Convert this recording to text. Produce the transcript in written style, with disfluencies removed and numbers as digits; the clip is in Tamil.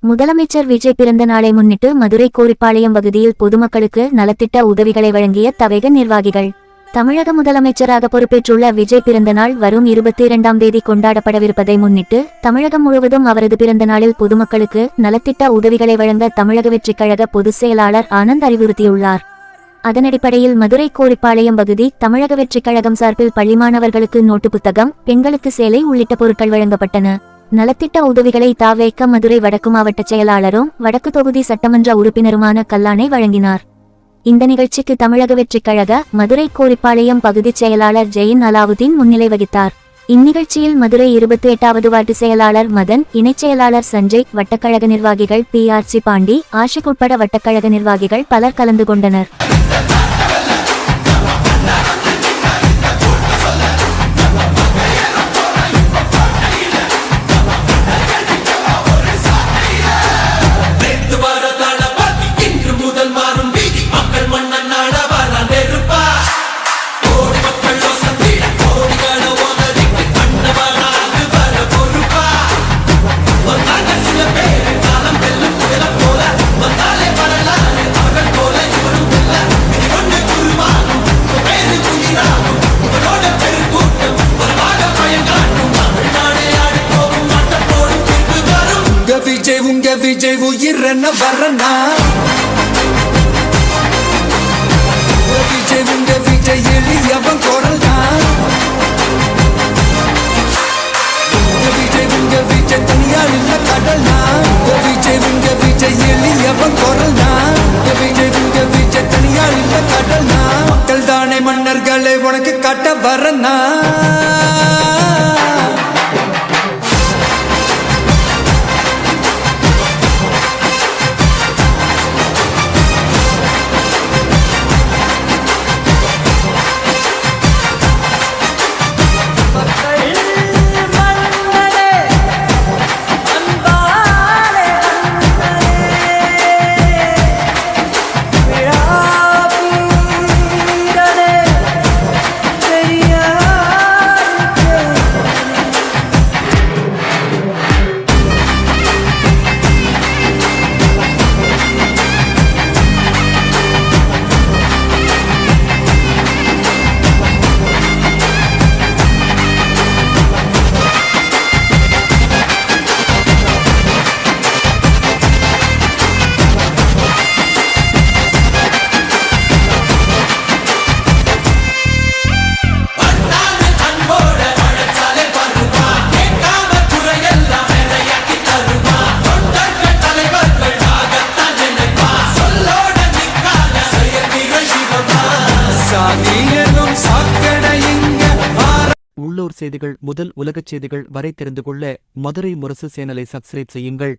முதலமைச்சர் விஜய் பிறந்த நாளை முன்னிட்டு மதுரை கோரிப்பாளையம் பகுதியில் பொதுமக்களுக்கு நலத்திட்ட உதவிகளை வழங்கிய தவேக நிர்வாகிகள். தமிழக முதலமைச்சராக பொறுப்பேற்றுள்ள விஜய் பிறந்த நாள் வரும் 22ஆம் தேதி கொண்டாடப்படவிருப்பதை முன்னிட்டு தமிழகம் முழுவதும் அவரது பிறந்த நாளில் பொதுமக்களுக்கு நலத்திட்ட உதவிகளை வழங்க தமிழக வெற்றிக் கழக பொதுச் செயலாளர் ஆனந்த் அறிவுறுத்தியுள்ளார். அதனடிப்படையில் மதுரை கோரிப்பாளையம் பகுதி தமிழக வெற்றிக் கழகம் சார்பில் பள்ளி மாணவர்களுக்கு நோட்டு புத்தகம், பெண்களுக்கு சேலை உள்ளிட்ட பொருட்கள் வழங்கப்பட்டன. நலத்திட்ட உதவிகளை தவேக மதுரை வடக்கு மாவட்ட செயலாளரும் வடக்கு தொகுதி சட்டமன்ற உறுப்பினருமான கல்லானை வழங்கினார். இந்த நிகழ்ச்சிக்கு தமிழக வெற்றிக் கழக மதுரை கோரிப்பாளையம் பகுதி செயலாளர் ஜெயின் அலாவுதீன் முன்னிலை வகித்தார். இந்நிகழ்ச்சியில் மதுரை 28வது வார்டு செயலாளர் மதன், இணைச் செயலாளர் சஞ்சய், வட்டக்கழக நிர்வாகிகள் PRC பாண்டி, ஆஷிக் உட்பட வட்டக்கழக நிர்வாகிகள் பலர் கலந்து கொண்டனர். உங்க விஜய் உயிரன வரனா, உங்க விஜய் எளியவன் குரல்னா, உங்க விஜய் தனியார் இல்ல கடல்னா, உங்க விஜய் எளியவன் குரல்னா, உங்க விஜய் தனியார் இல்ல கடல்னா, மக்கள் தானே மன்னர்களை உனக்கு காட்ட வரனா. உள்ளூர் செய்திகள் முதல் உலகச் செய்திகள் வரை தெரிந்து கொள்ள மதுரை முரசு சேனலை சப்ஸ்கிரைப் செய்யுங்கள்.